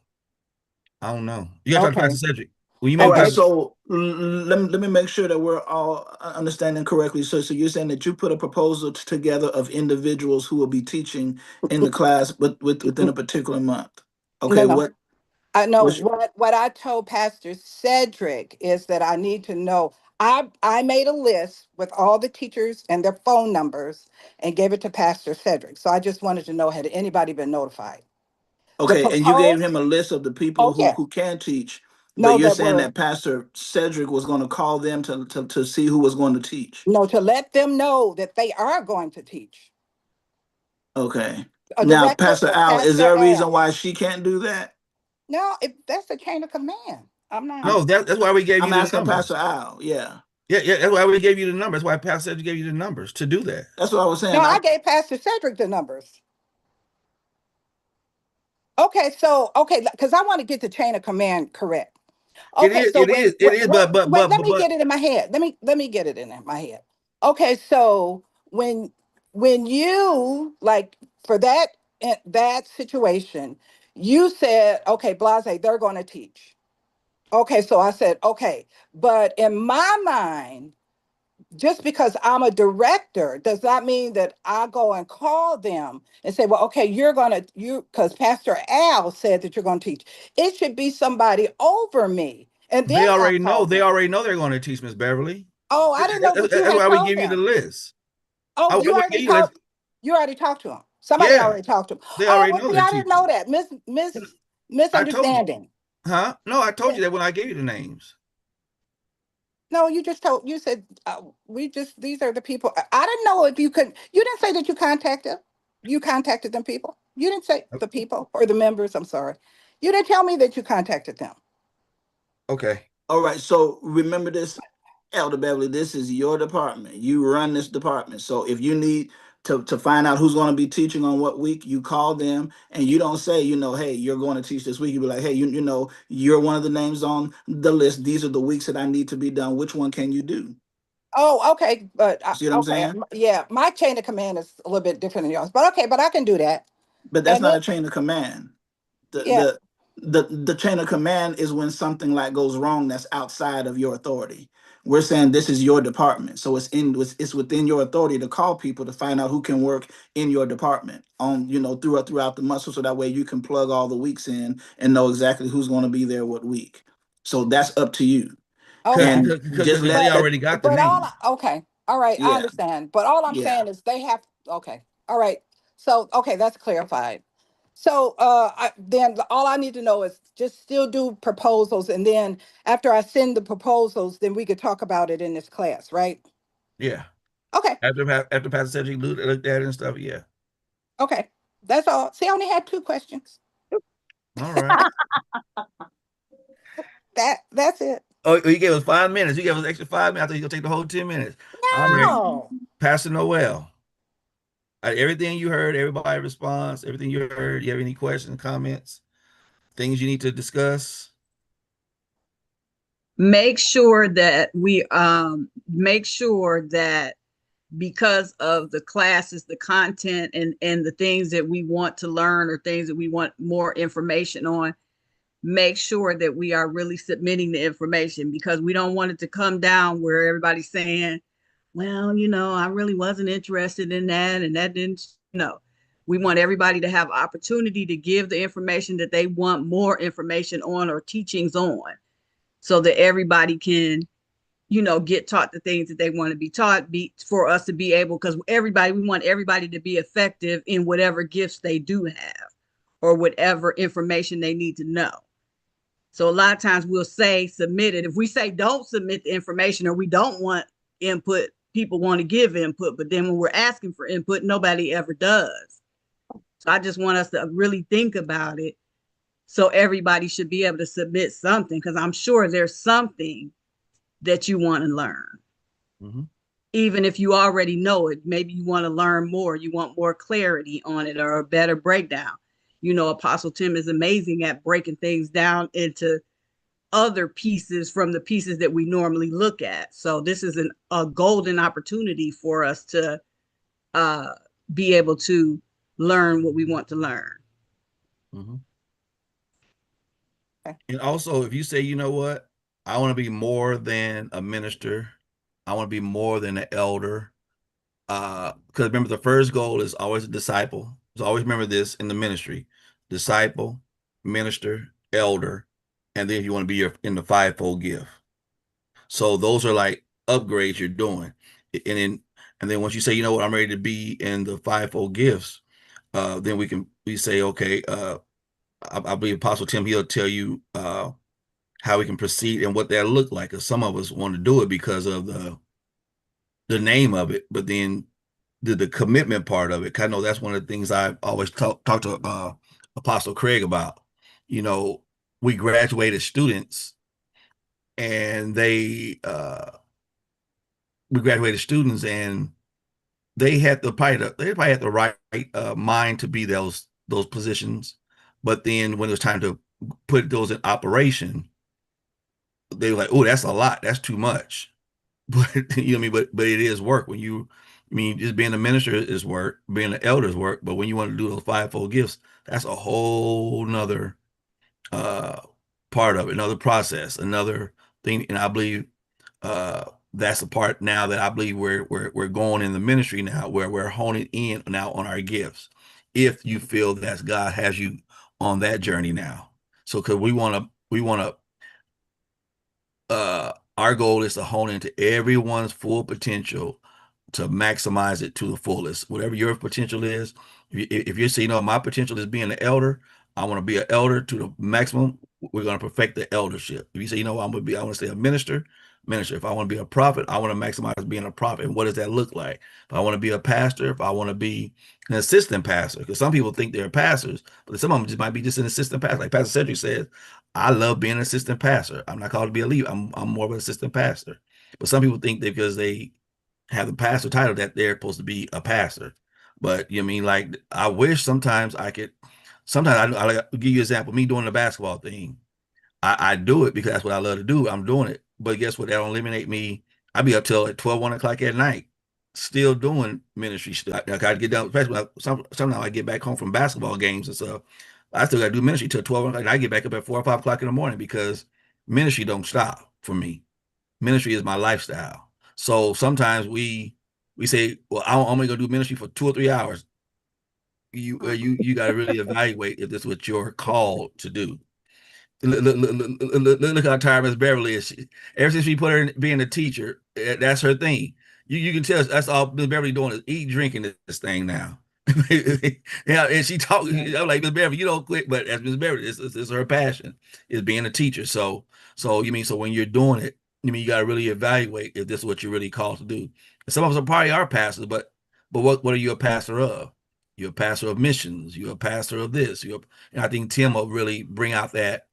I don't know. You got to talk to Okay. Pastor Cedric. Well, you All mean right, Okay. Pastor? so let me make sure that we're all understanding correctly. So you're saying that you put a proposal together of individuals who will be teaching in the class, but within a particular month. Okay, No, no. what I know was what I told Pastor Cedric is that I need to know. I made a list with all the teachers and their phone numbers and gave it to Pastor Cedric. So I just wanted to know, had anybody been notified? The okay, and you gave him proposed, a list of the people oh yeah, who can teach, but no, you're that saying were that Pastor Cedric was going to call them to see who was going to teach. no, to let them know that they are going to teach. Okay. A Now, director Pastor or Al, is Pastor there a reason Al. why she can't do that? No, if that's the chain of command. I'm not. No, that's why we gave I'm you the asking Pastor numbers. Al. Yeah, Yeah, that's why we gave you the numbers. That's why Pastor Cedric gave you the numbers to do that. that's what I was No, saying. I gave Pastor Cedric the numbers. Okay, so okay, because I want to get the chain of command correct. It Okay, is, so it is, wait, let me get it in my head. Let me get it in my head. Okay, so when you like for that situation, you said, okay, Blase, they're going to teach. Okay, so I said, okay, but in my mind, just because I'm a director does not mean that I go and call them and say, well, okay, because Pastor Al said that you're going to teach. It should be somebody over me. And then they I already know. call They them. already know they're going to teach Miss Beverly. Oh, I didn't know that you That's had why we told give you the them. list. Oh, I would give you list. you already talked to them. Somebody Yeah, already talked to them. they Oh, already well, know see, they're I didn't know teaching. that. I told you, Misunderstanding. huh? No, I told you that when I gave you the names. No, you said, these are the people. I didn't know if you didn't say that you contacted them people. You didn't say the people or the members. I'm sorry. You didn't tell me that you contacted them. Okay. All right. So remember this, Elder Beverly, this is your department. You run this department. So if you need to find out who's going to be teaching on what week, you call them and you don't say, hey, you're going to teach this week. You be like, hey, you're one of the names on the list. These are the weeks that I need to be done. Which one can you do? Oh, okay. But See what I'm okay. saying? Yeah, my chain of command is a little bit different than yours. But okay, but I can do that. But that's And not then, a chain of command. The yeah. the the chain of command is when something like goes wrong that's outside of your authority. We're saying this is your department, so it's within your authority to call people to find out who can work in your department on throughout the month, so that way you can plug all the weeks in and know exactly who's going to be there what week. So that's up to you, Okay. and just Because they let already got the But names. okay. All right, I yeah understand. But all I'm yeah. saying is they have, okay. All right. So, okay, that's clarified. So, then all I need to know is just still do proposals. And then after I send the proposals, then we could talk about it in this class, right? Yeah. Okay. After Pastor Cedric looked at it and stuff. Yeah. Okay. That's all. See, I only had 2 questions. All right. That's it. Oh, you gave us 5 minutes. You gave us extra 5 minutes. I thought you were gonna take the whole 10 minutes. All right. No. Pastor Noel. Everything you heard, everybody responds, everything you heard. You have any questions, comments, things you need to discuss? Make sure that because of the classes, the content and the things that we want to learn or things that we want more information on, make sure that we are really submitting the information, because we don't want it to come down where everybody's saying, well, I really wasn't interested in that and that didn't. No, we want everybody to have opportunity to give the information that they want more information on or teachings on, so that everybody can get taught the things that they want to be taught, for us to be able, because we want everybody to be effective in whatever gifts they do have or whatever information they need to know. So a lot of times we'll say submit it. If we say don't submit the information or we don't want input, people want to give input, but then when we're asking for input, nobody ever does. So I just want us to really think about it. So everybody should be able to submit something, because I'm sure there's something that you want to learn. Mm-hmm. Even if you already know it, maybe you want to learn more, you want more clarity on it or a better breakdown. Apostle Tim is amazing at breaking things down into other pieces from the pieces that we normally look at. So this is a golden opportunity for us to be able to learn what we want to learn. Mhm. Okay. And also, if you say, you know what, I want to be more than a minister, I want to be more than an elder. Because remember, the first goal is always a disciple. So always remember this in the ministry: disciple, minister, elder, and then if you want to be in the fivefold gift. So those are like upgrades you're doing. And then once you say, you know what, I'm ready to be in the fivefold gifts, then we say, okay, I believe Apostle Tim, he'll tell you how we can proceed and what that look like. Because some of us want to do it because of the name of it, but then the commitment part of it. 'Cause I know that's one of the things I always talk to Apostle Craig about. You know, we graduated students, and we graduated students, and they probably had the right mind to be those positions, but then when it was time to put those in operation, they were like, "Oh, that's a lot. That's too much." But you know what I mean? But it is work. I mean, just being a minister is work, being an elder is work. But when you want to do those fivefold gifts, that's a whole nother uh part of it, another process, another thing. And I believe uh that's the part now that I believe we're going in the ministry now, where we're honing in now on our gifts. If you feel that God has you on that journey now. So because we want to our goal is to hone into everyone's full potential to maximize it to the fullest. Whatever your potential is, if you're saying, no, my potential is being an elder, I want to be an elder to the maximum, we're going to perfect the eldership. If you say, you know, I want to stay a minister, minister. If I want to be a prophet, I want to maximize being a prophet. And what does that look like? If I want to be a pastor, if I want to be an assistant pastor, because some people think they're pastors, but some of them just might be just an assistant pastor. Like Pastor Cedric says, I love being an assistant pastor. I'm not called to be a lead. I'm more of an assistant pastor. But some people think that because they have the pastor title that they're supposed to be a pastor. But you know what I mean, like I wish sometimes I could. Sometimes I like give you an example. Me doing the basketball thing, I do it because that's what I love to do. I'm doing it. But guess what? That don't eliminate me. I be up till like 12, 1 o'clock at night, still doing ministry stuff. I gotta get down, especially sometimes I get back home from basketball games and stuff. I still gotta do ministry till 12 o'clock. And I get back up at 4 or 5 o'clock in the morning because ministry don't stop for me. Ministry is my lifestyle. So sometimes we say, well, I'm only gonna do ministry for 2 or 3 hours. You got to really evaluate if this is what you're called to do. Look how tired Miss Beverly is. Ever since we put her in being a teacher, that's her thing. You can tell that's all Miss Beverly doing is eat, drinking this thing now. Yeah, and she talks. I'm like, Miss Beverly, you don't quit, but as Miss Beverly, it's her passion is being a teacher. So you mean so when you're doing it, you mean you got to really evaluate if this is what you're really called to do. And some of us are probably are pastors, but what are you a pastor of? You're a pastor of missions. You're a pastor of this. And I think Tim will really bring out that.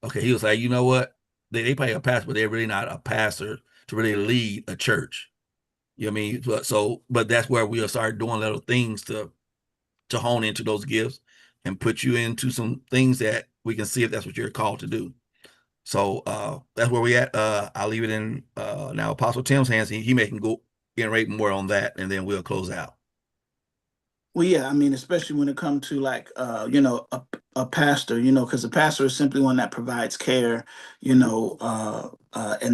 Okay, he was like, you know what? They probably a pastor, but they're really not a pastor to really lead a church. You know what I mean? But that's where we'll start doing little things to hone into those gifts and put you into some things that we can see if that's what you're called to do. So that's where we at. I'll leave it in now Apostle Tim's hands. He may can go iterate more on that, and then we'll close out. Well, yeah, I mean, especially when it comes to like, a pastor, because a pastor is simply one that provides care, and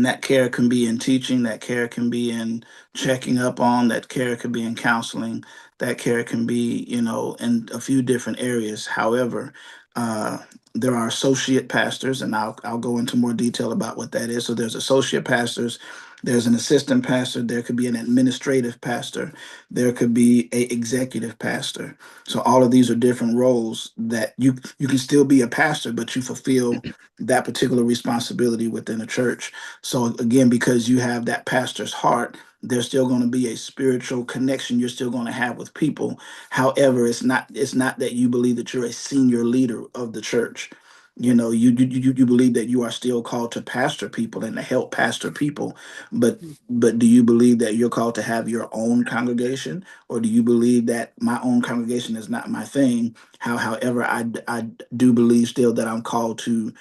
that care can be in teaching, that care can be in checking up on, that care can be in counseling, that care can be, in a few different areas. However, uh, there are associate pastors, and I'll go into more detail about what that is. So there's associate pastors, there's an assistant pastor, there could be an administrative pastor, there could be a executive pastor. So all of these are different roles that you can still be a pastor, but you fulfill that particular responsibility within a church. So again, because you have that pastor's heart, there's still going to be a spiritual connection you're still going to have with people. However, it's not that you believe that you're a senior leader of the church. You believe that you are still called to pastor people and to help pastor people, but do you believe that you're called to have your own congregation, or do you believe that my own congregation is not my thing? However, I do believe still that I'm called to,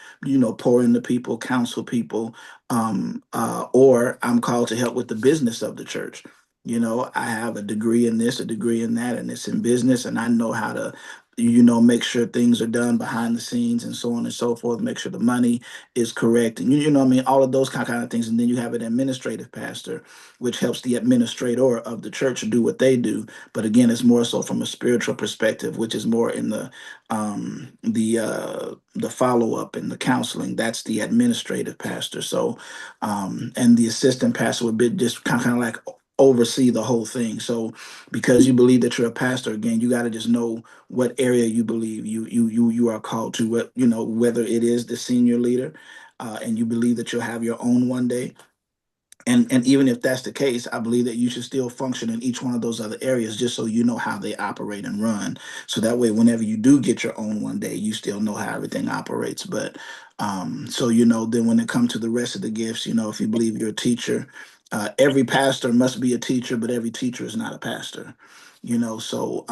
pour into people, counsel people, or I'm called to help with the business of the church. You know, I have a degree in this, a degree in that, and it's in business, and I know how to, you know, make sure things are done behind the scenes and so on and so forth, make sure the money is correct. And you know what I mean, all of those kind of things. And then you have an administrative pastor, which helps the administrator of the church do what they do. But again, it's more so from a spiritual perspective, which is more in the follow-up and the counseling. That's the administrative pastor. So and the assistant pastor would be just kind of like oversee the whole thing. So because you believe that you're a pastor, again, you got to just know what area you believe you are called to, what, you know, whether it is the senior leader, and you believe that you'll have your own one day. And even if that's the case, I believe that you should still function in each one of those other areas just so you know how they operate and run. So that way, whenever you do get your own one day, you still know how everything operates. But so you know, then when it comes to the rest of the gifts, you know, if you believe you're a teacher, every pastor must be a teacher, but every teacher is not a pastor. You know, so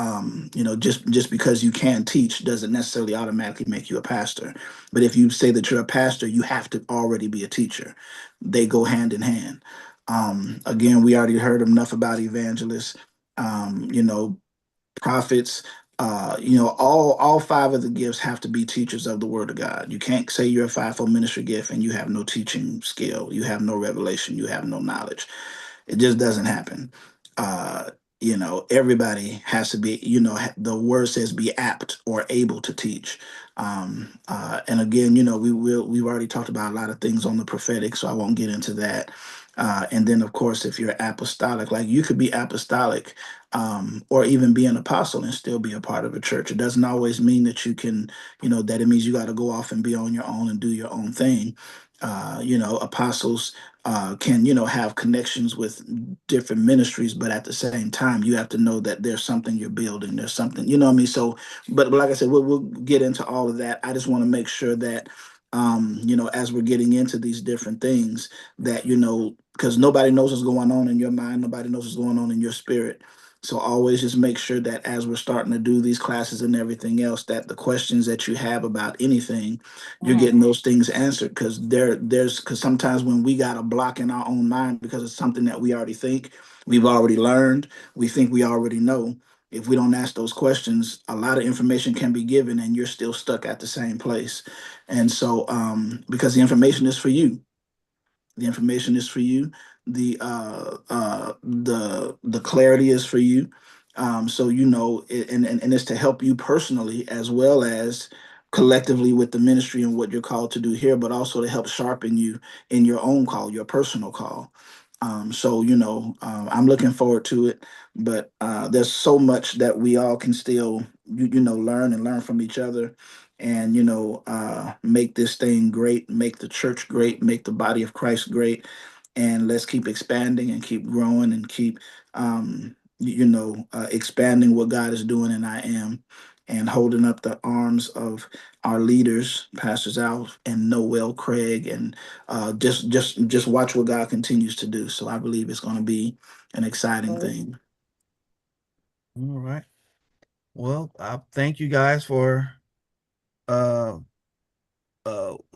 you know, just because you can teach doesn't necessarily automatically make you a pastor. But if you say that you're a pastor, you have to already be a teacher. They go hand in hand. Again, we already heard enough about evangelists, you know, prophets. You know, all five of the gifts have to be teachers of the word of God. You can't say you're a fivefold ministry gift and you have no teaching skill, you have no revelation, you have no knowledge. It just doesn't happen. Uh, you know, everybody has to be, you know, the word says be apt or able to teach. And again, you know, we've already talked about a lot of things on the prophetic, so I won't get into that. And then, of course, if you're apostolic, like you could be apostolic, or even be an apostle and still be a part of a church. It doesn't always mean that you can, you know, that it means you got to go off and be on your own and do your own thing. You know, apostles can, you know, have connections with different ministries, but at the same time, you have to know that there's something you're building. There's something, you know what I mean? So, but like I said, we'll get into all of that. I just want to make sure that, you know, as we're getting into these different things, that, you know, because nobody knows what's going on in your mind, nobody knows what's going on in your spirit. So always just make sure that as we're starting to do these classes and everything else, that the questions that you have about anything, you're getting those things answered. Because because sometimes when we got a block in our own mind because it's something that we already think we've already learned, we think we already know. If we don't ask those questions, a lot of information can be given and you're still stuck at the same place. And so because the information is for you, the information is for you. The clarity is for you. So you know, and it's to help you personally as well as collectively with the ministry and what you're called to do here, but also to help sharpen you in your own call, your personal call. So you know, I'm looking forward to it. But there's so much that we all can still, you know, learn and learn from each other and you know make this thing great, make the church great, make the body of Christ great, and let's keep expanding and keep growing and keep you know expanding what God is doing and I am, and holding up the arms of our leaders, Pastors Alf and Noel Craig, and just watch what God continues to do. So I believe it's going to be an exciting thing. All right. Well, I thank you guys for uh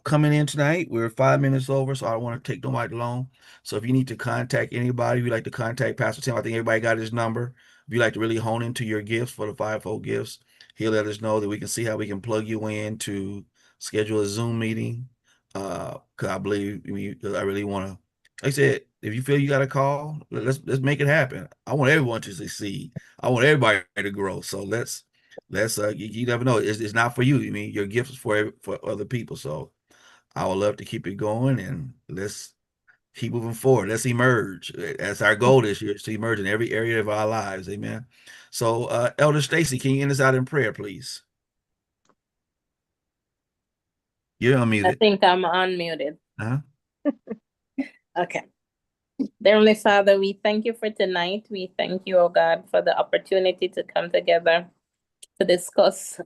coming in tonight. We're 5 minutes over, so I don't want to take nobody long. So if you need to contact anybody, if you'd like to contact Pastor Tim, I think everybody got his number. If you'd like to really hone into your gifts for the fivefold gifts, he'll let us know that we can see how we can plug you in to schedule a Zoom meeting. Because I believe I really want to, like I said, if you feel you got a call, let's make it happen. I want everyone to succeed. I want everybody to grow. So let's you never know. It's not for you. I mean, your gift is for other people. So I would love to keep it going and let's keep moving forward. Let's emerge. That's our goal this year, is to emerge in every area of our lives. Amen. So Elder Stacy, can you end us out in prayer, please? You're I unmuted. think I'm unmuted. Uh-huh. Okay. Dear Heavenly Father, we thank you for tonight. We thank you, oh God, for the opportunity to come together to discuss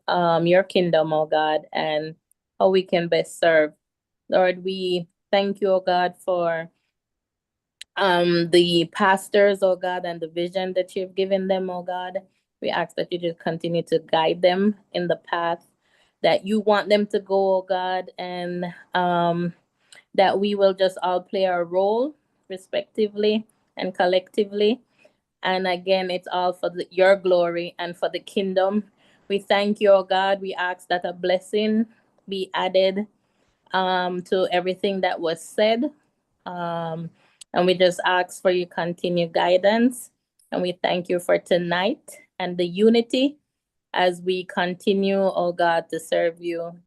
your kingdom, oh God, and how we can best serve. Lord, we thank you, oh God, for the pastors, oh God, and the vision that you've given them, oh God. We ask that you just continue to guide them in the path that you want them to go, oh God, and that we will just all play our role respectively and collectively. And again, it's all for your glory and for the kingdom. We thank you, oh God. We ask that a blessing be added to everything that was said. And we just ask for your continued guidance. And we thank you for tonight and the unity as we continue, oh God, to serve you